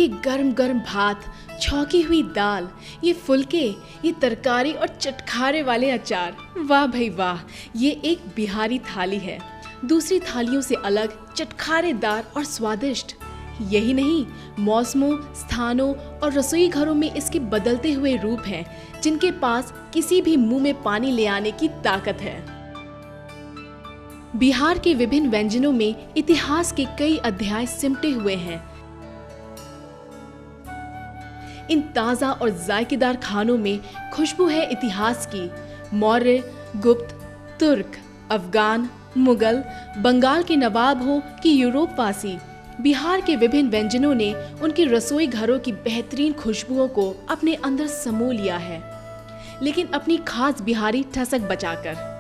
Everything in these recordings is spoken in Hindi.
ये गर्म गर्म भात, छौंकी हुई दाल, ये फुलके, ये तरकारी और चटखारे वाले अचार, वाह भाई वाह। ये एक बिहारी थाली है, दूसरी थालियों से अलग, चटखारेदार और स्वादिष्ट। यही नहीं, मौसमों, स्थानों और रसोई घरों में इसके बदलते हुए रूप हैं, जिनके पास किसी भी मुंह में पानी ले आने की ताकत है। बिहार के विभिन्न व्यंजनों में इतिहास के कई अध्याय सिमटे हुए हैं। इन ताजा और जायकेदार खानों में खुशबू है इतिहास की। मौर्य, गुप्त, तुर्क, अफगान, मुगल, बंगाल के नवाब हो कि यूरोपवासी, बिहार के विभिन्न व्यंजनों ने उनके रसोई घरों की बेहतरीन खुशबुओं को अपने अंदर समो लिया है, लेकिन अपनी खास बिहारी ठसक बचाकर।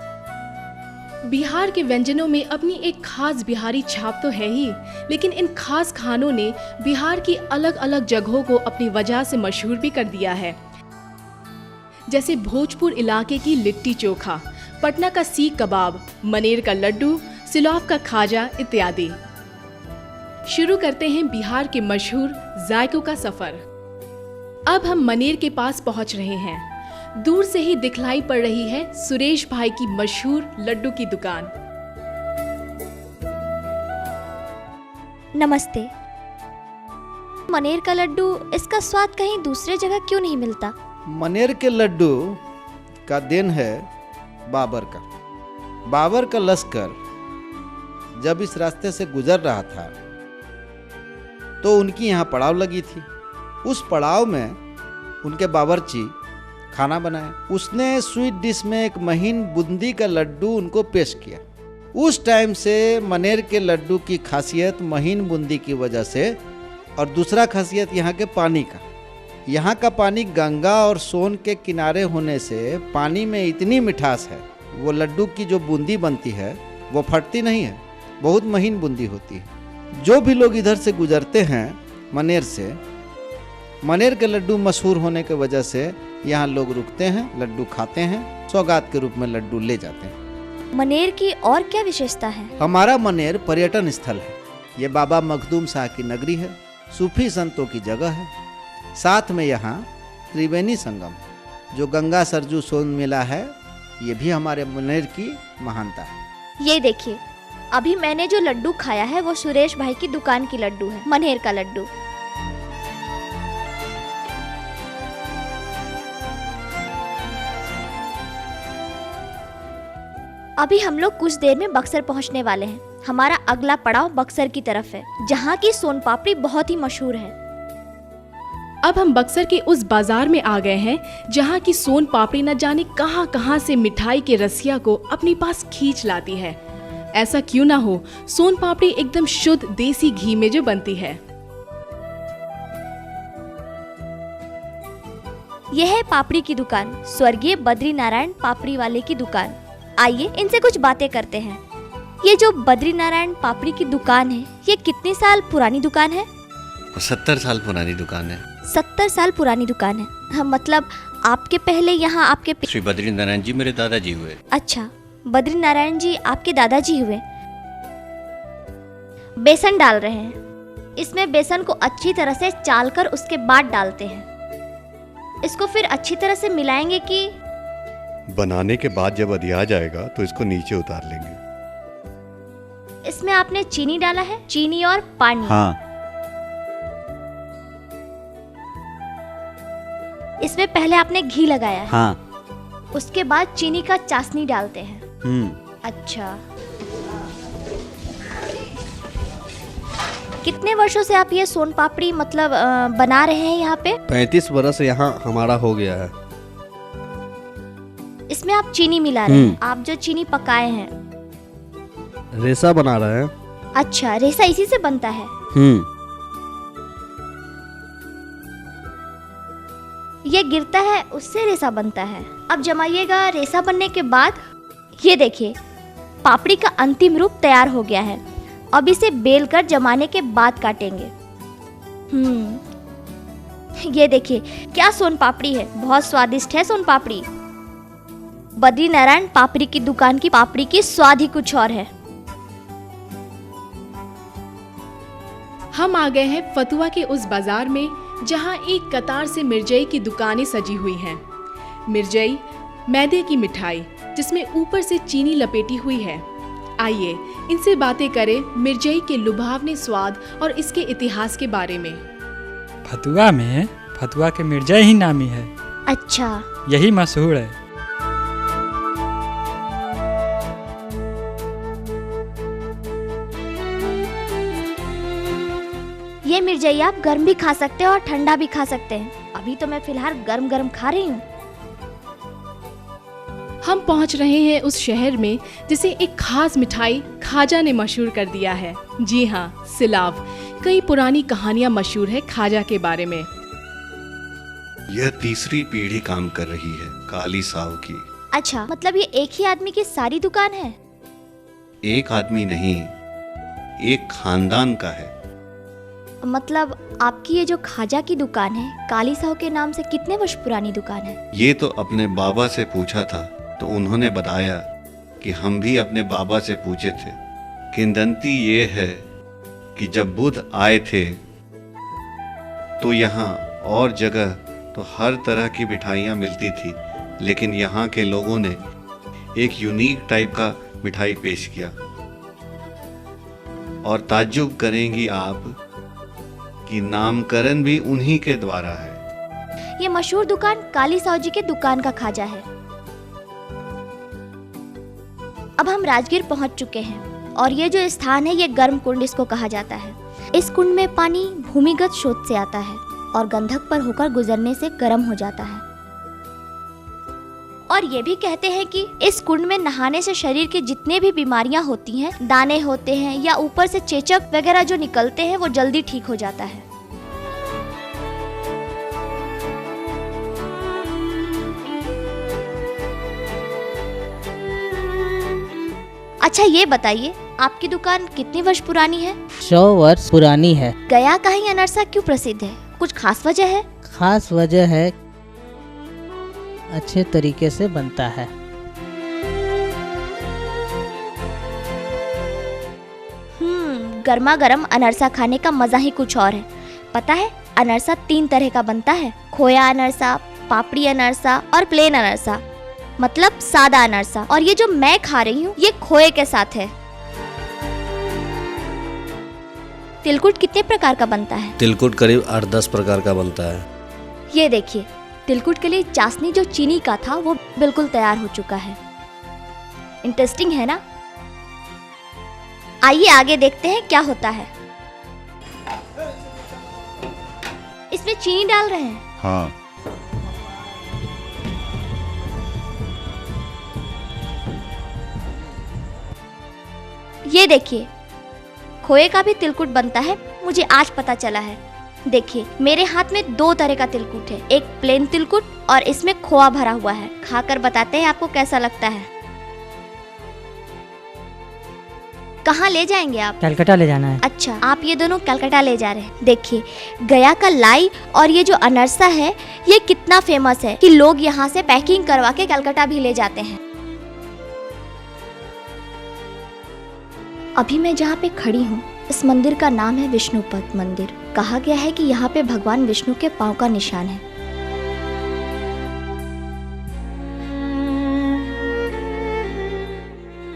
बिहार के व्यंजनों में अपनी एक खास बिहारी छाप तो है ही, लेकिन इन खास खानों ने बिहार की अलग अलग जगहों को अपनी वजह से मशहूर भी कर दिया है। जैसे भोजपुर इलाके की लिट्टी चोखा, पटना का सीख कबाब, मनेर का लड्डू, सिलौफ का खाजा इत्यादि। शुरू करते हैं बिहार के मशहूर जायकों का सफर। अब हम मनेर के पास पहुंच रहे हैं। दूर से ही दिखलाई पड़ रही है सुरेश भाई की मशहूर लड्डू की दुकान। नमस्ते। मनेर का लड्डू, इसका स्वाद कहीं दूसरे जगह क्यों नहीं मिलता? मनेर के लड्डू का देन है बाबर का। बाबर का लश्कर जब इस रास्ते से गुजर रहा था तो उनकी यहाँ पड़ाव लगी थी। उस पड़ाव में उनके बावर्ची खाना बनाया। उसने स्वीट डिश में एक महीन बूंदी का लड्डू उनको पेश किया। उस टाइम से मनेर के लड्डू की खासियत महीन बूंदी की वजह से, और दूसरा खासियत यहाँ के पानी का। यहाँ का पानी गंगा और सोन के किनारे होने से पानी में इतनी मिठास है, वो लड्डू की जो बूंदी बनती है वो फटती नहीं है, बहुत महीन बूंदी होती है। जो भी लोग इधर से गुजरते हैं मनेर से, मनेर के लड्डू मशहूर होने की वजह से यहाँ लोग रुकते हैं, लड्डू खाते हैं, सौगात के रूप में लड्डू ले जाते हैं। मनेर की और क्या विशेषता है? हमारा मनेर पर्यटन स्थल है। ये बाबा मखदूम शाह की नगरी है, सूफी संतों की जगह है। साथ में यहाँ त्रिवेणी संगम, जो गंगा सरजू सोन मेला है, ये भी हमारे मनेर की महानता है। ये देखिए, अभी मैंने जो लड्डू खाया है वो सुरेश भाई की दुकान की लड्डू है, मनेर का लड्डू। अभी हम लोग कुछ देर में बक्सर पहुंचने वाले हैं। हमारा अगला पड़ाव बक्सर की तरफ है, जहां की सोन पापड़ी बहुत ही मशहूर है। अब हम बक्सर के उस बाजार में आ गए हैं जहां की सोन पापड़ी न जाने कहां कहां से मिठाई के रसिया को अपने पास खींच लाती है। ऐसा क्यों ना हो, सोन पापड़ी एकदम शुद्ध देसी घी में जो बनती है। यह है पापड़ी की दुकान, स्वर्गीय बद्री नारायण पापड़ी वाले की दुकान। आइए इनसे कुछ बातें करते हैं। ये जो बद्री नारायण पापड़ी की दुकान है, ये कितने साल पुरानी दुकान है? 70 साल पुरानी दुकान है। 70 साल पुरानी दुकान है। हाँ, मतलब आपके पहले यहाँ आपके श्री बद्री नारायण जी मेरे दादाजी हुए। अच्छा, बद्री नारायण जी आपके दादाजी हुए। बेसन डाल रहे हैं। इसमें बेसन को अच्छी तरह से चालकर उसके बाद डालते हैं। इसको फिर अच्छी तरह से मिलाएंगे कि बनाने के बाद जब अधिया जाएगा तो इसको नीचे उतार लेंगे। इसमें आपने चीनी डाला है, चीनी और पानी। हाँ। इसमें पहले आपने घी लगाया है। हाँ। उसके बाद चीनी का चाशनी डालते हैं। अच्छा, कितने वर्षों से आप ये सोन पापड़ी मतलब बना रहे हैं यहाँ पे? 35 वर्ष यहाँ हमारा हो गया है। इसमें आप चीनी मिला रहे हैं। आप जो चीनी पकाए हैं, रेसा बना रहे हैं। अच्छा, रेसा इसी से बनता है। ये गिरता है, उससे रेसा बनता है। अब जमाइएगा। रेसा बनने के बाद ये देखिए, पापड़ी का अंतिम रूप तैयार हो गया है। अब इसे बेल कर जमाने के बाद काटेंगे। ये देखिए क्या सोन पापड़ी है, बहुत स्वादिष्ट है सोन पापड़ी। बद्री नारायण पापड़ी की दुकान की पापड़ी की स्वाद ही कुछ और है। हम आ गए हैं फतुआ के उस बाजार में जहां एक कतार से मिर्जई की दुकानें सजी हुई हैं। मिर्जई मैदे की मिठाई जिसमें ऊपर से चीनी लपेटी हुई है। आइए इनसे बातें करें मिर्जई के लुभावने स्वाद और इसके इतिहास के बारे में। फतुआ में फतुआ के मिर्जई ही नामी है, अच्छा, यही मशहूर है। ये मिर्जई आप गर्म भी खा सकते हैं और ठंडा भी खा सकते हैं। अभी तो मैं फिलहाल गरम गरम खा रही हूँ। हम पहुंच रहे हैं उस शहर में जिसे एक खास मिठाई खाजा ने मशहूर कर दिया है। जी हाँ, सिलाव। कई पुरानी कहानियां मशहूर है खाजा के बारे में। यह तीसरी पीढ़ी काम कर रही है काली साव की। अच्छा, मतलब ये एक ही आदमी की सारी दुकान है? एक आदमी नहीं, एक खानदान का है। मतलब आपकी ये जो खाजा की दुकान है काली साहू के नाम से कितने वर्ष पुरानी दुकान है? ये तो अपने बाबा से पूछा था तो उन्होंने बताया कि हम भी अपने बाबा से पूछे थे। किंवदंती ये है कि जब बुद्ध आए थे तो यहाँ और जगह तो हर तरह की मिठाइयाँ मिलती थी, लेकिन यहाँ के लोगों ने एक यूनिक टाइप का मिठाई पेश किया। और ताज्जुब करेंगी आप कि नामकरण भी उन्हीं के द्वारा है। ये मशहूर दुकान काली साहू जी के दुकान का खाजा है। अब हम राजगीर पहुंच चुके हैं और ये जो स्थान है ये गर्म कुंड इसको कहा जाता है। इस कुंड में पानी भूमिगत स्रोत से आता है और गंधक पर होकर गुजरने से गर्म हो जाता है। और ये भी कहते हैं कि इस कुंड में नहाने से शरीर की जितने भी बीमारियां होती हैं, दाने होते हैं या ऊपर से चेचक वगैरह जो निकलते हैं, वो जल्दी ठीक हो जाता है। अच्छा, ये बताइए आपकी दुकान कितनी वर्ष पुरानी है? 100 वर्ष पुरानी है। गया का ही अनरसा क्यों प्रसिद्ध है? कुछ खास वजह है? खास वजह है अच्छे तरीके से बनता है। गर्मा गर्म अनरसा खाने का मजा ही कुछ और है। पता है अनरसा 3 तरह का बनता है, खोया अनरसा, पापड़ी अनरसा और प्लेन अनरसा, मतलब सादा अनरसा। और ये जो मैं खा रही हूँ ये खोए के साथ है। तिलकुट कितने प्रकार का बनता है? तिलकुट करीब 8-10 प्रकार का बनता है। ये देखिए, तिलकुट के लिए चाशनी जो चीनी का था वो बिल्कुल तैयार हो चुका है। इंटरेस्टिंग है ना? आइए आगे देखते हैं क्या होता है। इसमें चीनी डाल रहे हैं? हाँ। ये देखिए, खोए का भी तिलकुट बनता है, मुझे आज पता चला है। देखिए मेरे हाथ में 2 तरह का तिलकुट है, एक प्लेन तिलकुट और इसमें खोआ भरा हुआ है। खाकर बताते हैं आपको कैसा लगता है। कहाँ ले जाएंगे आप? कलकत्ता ले जाना है। अच्छा, आप ये दोनों कलकत्ता ले जा रहे हैं। देखिए गया का लाई और ये जो अनरसा है ये कितना फेमस है कि लोग यहाँ से पैकिंग करवा के कलकत्ता भी ले जाते हैं। अभी मैं जहाँ पे खड़ी हूँ इस मंदिर का नाम है विष्णुपद मंदिर। कहा गया है कि यहाँ पे भगवान विष्णु के पांव का निशान है।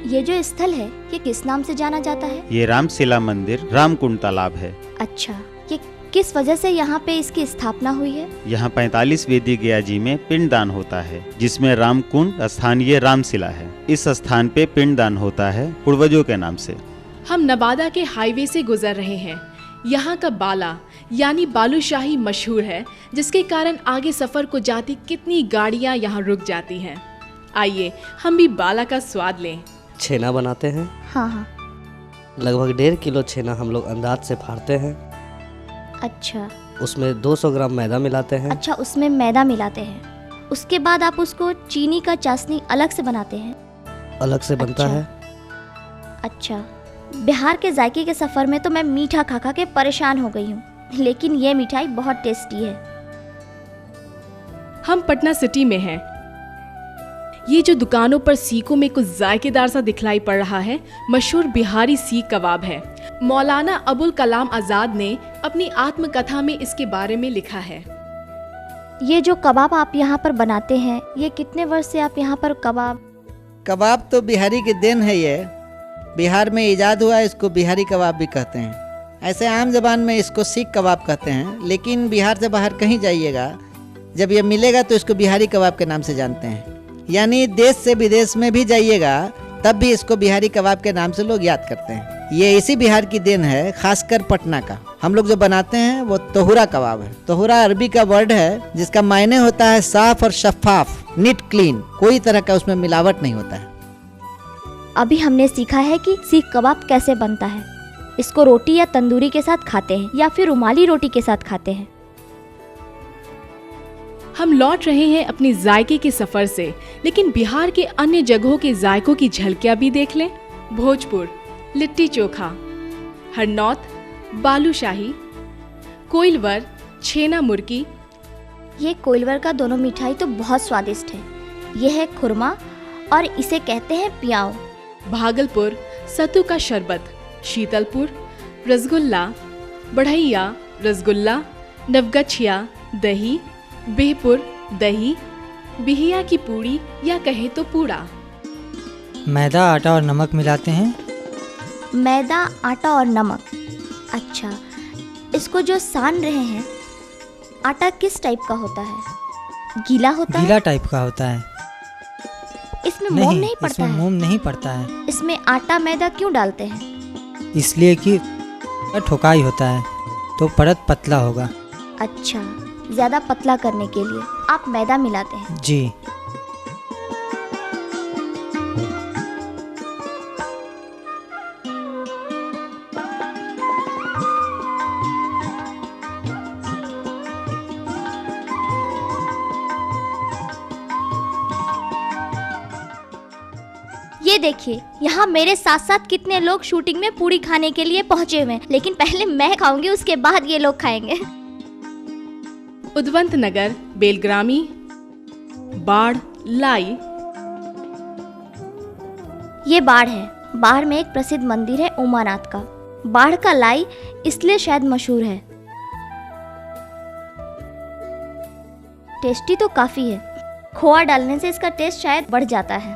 ये जो स्थल है ये किस नाम से जाना जाता है? ये रामशिला मंदिर रामकुंड तालाब है। अच्छा, ये किस वजह से यहाँ पे इसकी स्थापना हुई है? यहाँ 45 वेदी गया जी में पिंडदान होता है, जिसमें रामकुंड स्थानीय रामशिला है। इस स्थान पे पिंडदान होता है पूर्वजों के नाम से। हम नवादा के हाईवे से गुजर रहे हैं। यहाँ का बाला यानी बालूशाही मशहूर है, जिसके कारण आगे सफर को जाती कितनी गाड़ियाँ यहाँ रुक जाती हैं। आइए हम भी बाला का स्वाद लें। छेना बनाते हैं। हाँ हाँ। लगभग 1.5 किलो छेना हम लोग अंदाज से फाड़ते हैं। अच्छा। उसमें 200 ग्राम मैदा मिलाते हैं। अच्छा, उसमें मैदा मिलाते हैं। उसके बाद आप उसको चीनी का चाशनी अलग से बनाते हैं? अलग से बनता है। अच्छा, बिहार के जायके के सफर में तो मैं मीठा खा खा के परेशान हो गई हूँ, लेकिन ये मिठाई बहुत टेस्टी है। हम पटना सिटी में हैं। ये जो दुकानों पर सीखों में कुछ जायकेदार सा दिखलाई पड़ रहा है, मशहूर बिहारी सीख कबाब है। मौलाना अबुल कलाम आजाद ने अपनी आत्मकथा में इसके बारे में लिखा है। ये जो कबाब आप यहाँ पर बनाते हैं, ये कितने वर्ष से आप यहाँ पर कबाब तो बिहारी की देन है। ये बिहार में इजाद हुआ, इसको बिहारी कबाब भी कहते हैं। ऐसे आम जबान में इसको सीख कबाब कहते हैं, लेकिन बिहार से बाहर कहीं जाइएगा, जब ये मिलेगा तो इसको बिहारी कबाब के नाम से जानते हैं। यानी देश से विदेश में भी जाइएगा तब भी इसको बिहारी कबाब के नाम से लोग याद करते हैं। ये इसी बिहार की देन है, खासकर पटना का। हम लोग जो बनाते हैं वो तोहुरा कबाब है। तोहुरा अरबी का वर्ड है जिसका मायने होता है साफ और शफाफ, नीट क्लीन, कोई तरह का उसमें मिलावट नहीं होता है। अभी हमने सीखा है कि सीख कबाब कैसे बनता है। इसको रोटी या तंदूरी के साथ खाते हैं या फिर रुमाली रोटी के साथ खाते हैं। हम लौट रहे हैं अपनी जायके के सफर से, लेकिन बिहार के अन्य जगहों के जायकों की झलकियां भी देख लें। भोजपुर लिट्टी चोखा, हरनौत बालूशाही, कोइलवर छेना मुर्गी। ये कोइलवर का दोनों मिठाई तो बहुत स्वादिष्ट है। ये है खुरमा और इसे कहते हैं पियाओ। भागलपुर सत्तू का शरबत, शीतलपुर रसगुल्ला, बढ़ैया रसगुल्ला, नवगछिया दही, बेहपुर दही, बिहिया की पूड़ी या कहे तो पूड़ा। मैदा, आटा और नमक मिलाते हैं। मैदा, आटा और नमक। अच्छा, इसको जो सान रहे हैं, आटा किस टाइप का होता है? गीला होता है? गीला टाइप का होता है। इसमें मोम नहीं पड़ता इसमें है? मोम नहीं पड़ता है। इसमें आटा मैदा क्यों डालते हैं? इसलिए कि ठोकाई होता है तो परत पतला होगा। अच्छा, ज्यादा पतला करने के लिए आप मैदा मिलाते हैं। जी। ये देखिए, यहाँ मेरे साथ साथ कितने लोग शूटिंग में पूड़ी खाने के लिए पहुँचे हुए हैं, लेकिन पहले मैं खाऊंगी, उसके बाद ये लोग खाएंगे। उद्वंत नगर, बेलग्रामी, बाढ़, लाई। ये बाढ़ है। बाढ़ में एक प्रसिद्ध मंदिर है उमानाथ का। बाढ़ का लाई इसलिए शायद मशहूर है। टेस्टी तो काफी है। खोआ डालने से इसका टेस्ट शायद बढ़ जाता है।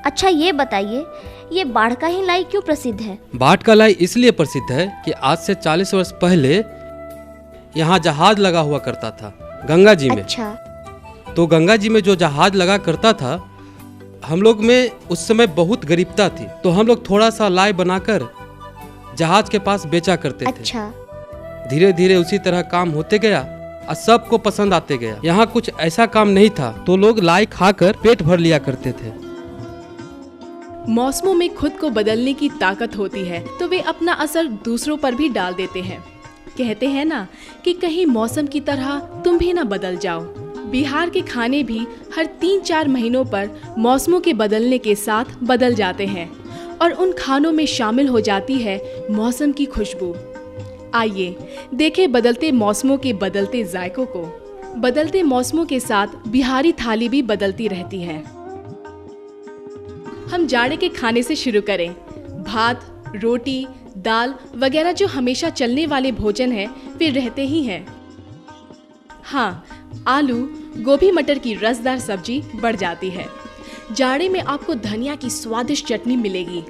अच्छा, ये बताइए, ये बाढ़ का ही लाई क्यों प्रसिद्ध है? बाढ़ का लाई इसलिए प्रसिद्ध है कि आज से 40 वर्ष पहले यहाँ जहाज लगा हुआ करता था गंगा जी में। अच्छा। तो गंगा जी में जो जहाज लगा करता था, हम लोग में उस समय बहुत गरीबता थी, तो हम लोग थोड़ा सा लाई बनाकर जहाज के पास बेचा करते थे। अच्छा। धीरे धीरे उसी तरह काम होते गया और सबको पसंद आते गया। यहाँ कुछ ऐसा काम नहीं था तो लोग लाई खाकर पेट भर लिया करते थे। मौसमों में खुद को बदलने की ताकत होती है तो वे अपना असर दूसरों पर भी डाल देते हैं। कहते हैं ना कि कहीं मौसम की तरह तुम भी ना बदल जाओ। बिहार के खाने भी हर 3-4 महीनों पर मौसमों के बदलने के साथ बदल जाते हैं और उन खानों में शामिल हो जाती है मौसम की खुशबू। आइए देखें बदलते मौसमों के बदलते जायकों को। बदलते मौसमों के साथ बिहारी थाली भी बदलती रहती है। हम जाड़े के खाने से शुरू करें। भात, रोटी, दाल वगैरह जो हमेशा चलने वाले भोजन हैं, वे रहते ही हैं। हाँ, आलू, गोभी, मटर की रसदार सब्जी बढ़ जाती है। जाड़े में आपको धनिया की स्वादिष्ट चटनी मिलेगी।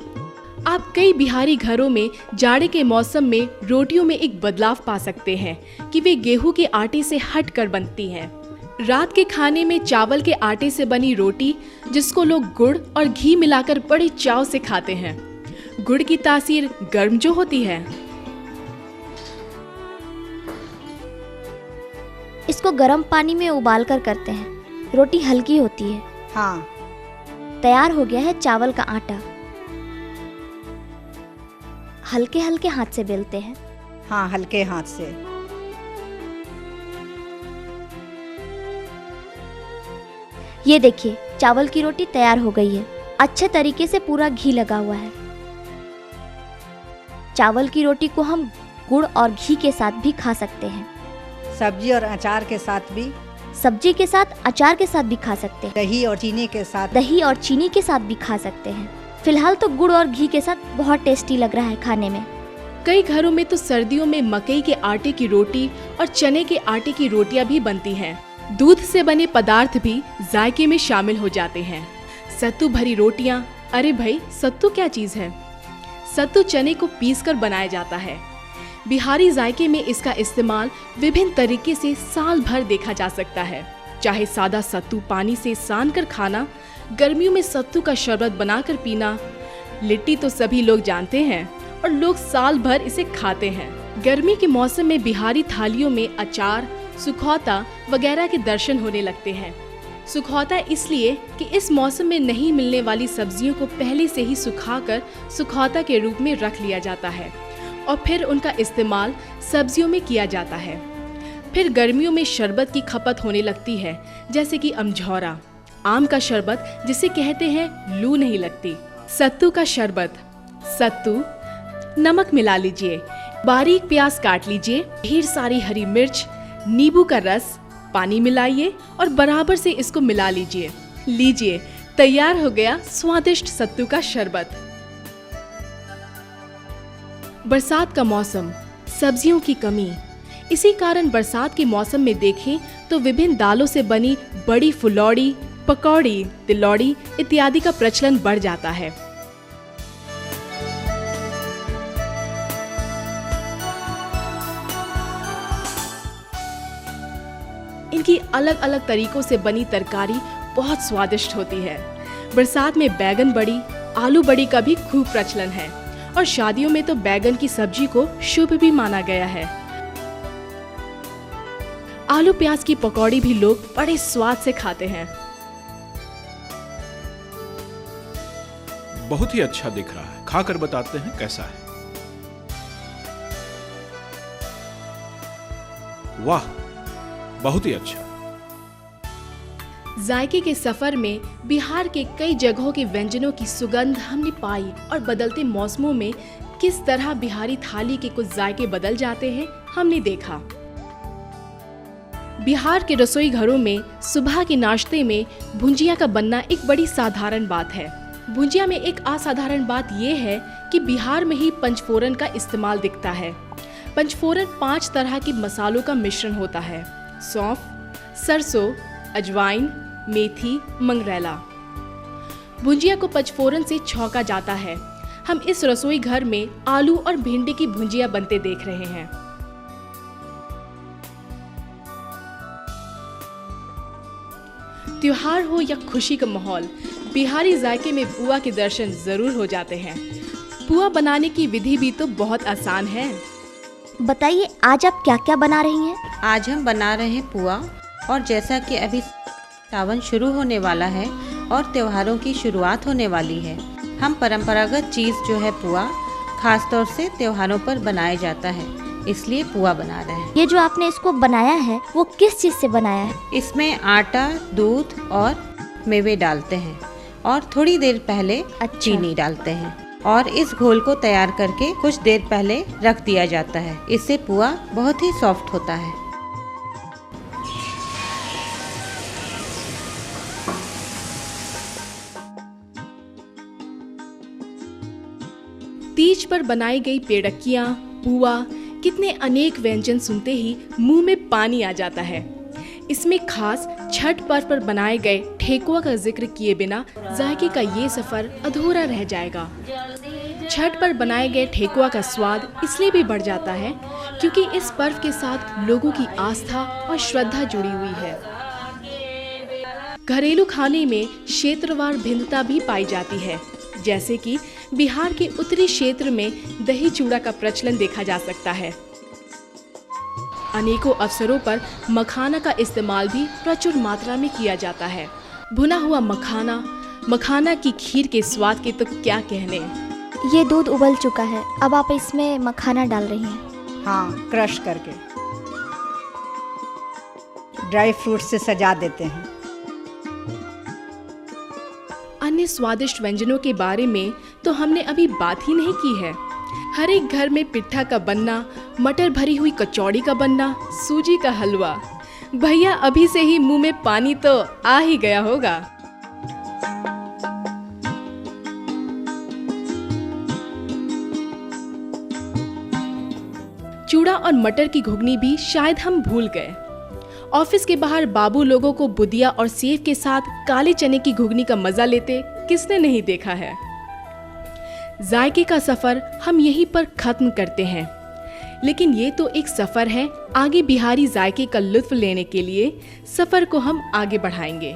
आप कई बिहारी घरों में जाड़े के मौसम में रोटियों में एक बदलाव पा सकते हैं कि वे गेहूं के आटे से हटकर बनती हैं। रात के खाने में चावल के आटे से बनी रोटी, जिसको लोग गुड़ और घी मिलाकर बड़े चाव से खाते हैं। गुड़ की तासीर गर्म जो होती है। इसको गर्म पानी में उबाल कर करते हैं। रोटी हल्की होती है। हाँ। तैयार हो गया है चावल का आटा। हल्के हल्के हाथ से बेलते हैं। हाँ, हल्के हाथ से। ये देखिए, चावल की रोटी तैयार हो गई है। अच्छे तरीके से पूरा घी लगा हुआ है। चावल की रोटी को हम गुड़ और घी के साथ भी खा सकते हैं। सब्जी और अचार के साथ भी। सब्जी के साथ, अचार के साथ भी खा सकते हैं। दही और चीनी के साथ। दही और चीनी के साथ भी खा सकते हैं। फिलहाल तो गुड़ और घी के साथ बहुत टेस्टी लग रहा है खाने में। कई घरों में तो सर्दियों में मकई के आटे की रोटी और चने के आटे की रोटियां भी बनती हैं। दूध से बने पदार्थ भी जायके में शामिल हो जाते हैं। सत्तू भरी रोटियां, अरे भाई सत्तू क्या चीज है? सत्तू चने को पीसकर बनाया जाता है। बिहारी जायके में इसका इस्तेमाल विभिन्न तरीके से साल भर देखा जा सकता है। चाहे सादा सत्तू पानी से सान कर खाना, गर्मियों में सत्तू का शरबत बनाकर पीना, लिट्टी तो सभी लोग जानते हैं और लोग साल भर इसे खाते हैं। गर्मी के मौसम में बिहारी थालियों में अचार, सुखौता वगैरह के दर्शन होने लगते हैं। सुखौता इसलिए कि इस मौसम में नहीं मिलने वाली सब्जियों को पहले से ही सुखाकर सुखौता के रूप में रख लिया जाता है और फिर उनका इस्तेमाल सब्जियों में किया जाता है। फिर गर्मियों में शरबत की खपत होने लगती है, जैसे कि अमझौरा, आम का शरबत जिसे कहते हैं लू नहीं लगती, सत्तू का शरबत। सत्तू, नमक मिला लीजिए, बारीक प्याज काट लीजिए, ढेर सारी हरी मिर्च, नींबू का रस, पानी मिलाइए और बराबर से इसको मिला लीजिए। लीजिए, तैयार हो गया स्वादिष्ट सत्तू का शरबत। बरसात का मौसम, सब्जियों की कमी। इसी कारण बरसात के मौसम में देखें तो विभिन्न दालों से बनी बड़ी फुलौड़ी, पकौड़ी, तिलौड़ी इत्यादि का प्रचलन बढ़ जाता है। इनकी अलग अलग तरीकों से बनी तरकारी बहुत स्वादिष्ट होती है। बरसात में बैगन बड़ी, आलू बड़ी का भी खूब प्रचलन है और शादियों में तो बैगन की सब्जी को शुभ भी माना गया है। आलू प्याज की पकौड़ी भी लोग बड़े स्वाद से खाते हैं। बहुत ही अच्छा दिख रहा है, खाकर बताते हैं कैसा है। वाह, बहुत ही अच्छा। जायके के सफर में बिहार के कई जगहों के व्यंजनों की सुगंध हमने पाई और बदलते मौसमों में किस तरह बिहारी थाली के कुछ जायके बदल जाते हैं हमने देखा। बिहार के रसोई घरों में सुबह के नाश्ते में भुंजिया का बनना एक बड़ी साधारण बात है। भुंजिया में एक असाधारण बात यह है कि बिहार में ही पंचफोरन का इस्तेमाल दिखता है। पंचफोरन 5 तरह के मसालों का मिश्रण होता है: सौंफ, सरसों, अजवाइन, मेथी, मंगरेला। भुंजिया को पंचफोरन से छौंका जाता है। हम इस रसोई घर में आलू और भिंडी की भुंजिया बनते देख रहे हैं। त्योहार हो या खुशी का माहौल, बिहारी जायके में पुआ के दर्शन जरूर हो जाते हैं। पुआ बनाने की विधि भी तो बहुत आसान है। बताइए, आज आप क्या क्या बना रही हैं? आज हम बना रहे हैं पुआ, और जैसा कि अभी सावन शुरू होने वाला है और त्योहारों की शुरुआत होने वाली है, हम परंपरागत चीज़ जो है पुआ खास तौर से त्योहारों पर बनाया जाता है, इसलिए पुआ बना रहे हैं। ये जो आपने इसको बनाया है वो किस चीज़ से बनाया है? इसमें आटा, दूध और मेवे डालते हैं और थोड़ी देर पहले चीनी डालते हैं और इस घोल को तैयार करके कुछ देर पहले रख दिया जाता है। इससे पुआ बहुत ही सॉफ्ट होता है। तीज पर बनाई गई पेड़कियाँ, पुआ, कितने अनेक व्यंजन सुनते ही मुंह में पानी आ जाता है। इसमें खास छठ पर्व पर बनाए गए ठेकुआ का जिक्र किए बिना जायके का ये सफर अधूरा रह जाएगा। छठ पर बनाए गए ठेकुआ का स्वाद इसलिए भी बढ़ जाता है क्योंकि इस पर्व के साथ लोगों की आस्था और श्रद्धा जुड़ी हुई है। घरेलू खाने में क्षेत्रवार भिन्नता भी पाई जाती है, जैसे कि बिहार के उत्तरी क्षेत्र में दही चूड़ा का प्रचलन देखा जा सकता है। अनेकों अवसरों पर मखाना का इस्तेमाल भी प्रचुर मात्रा में किया जाता है। भुना हुआ मखाना, मखाना की खीर के स्वाद के तो क्या कहने। ये दूध उबल चुका है, अब आप इसमें मखाना डाल रही हैं। हाँ, क्रश करके ड्राई फ्रूट से सजा देते हैं। अन्य स्वादिष्ट व्यंजनों के बारे में तो हमने अभी बात ही नहीं की है। हर एक घर में पिट्ठा का बनना, मटर भरी हुई कचौड़ी का बनना, सूजी का हलवा। भैया अभी से ही मुंह में पानी तो आ ही गया होगा। चूड़ा और मटर की घुगनी भी शायद हम भूल गए। ऑफिस के बाहर बाबू लोगों को बुदिया और सेव के साथ काले चने की घुगनी का मजा लेते किसने नहीं देखा है। जायके का सफर हम यहीं पर खत्म करते हैं, लेकिन ये तो एक सफर है। आगे बिहारी जायके का लुत्फ लेने के लिए सफर को हम आगे बढ़ाएंगे।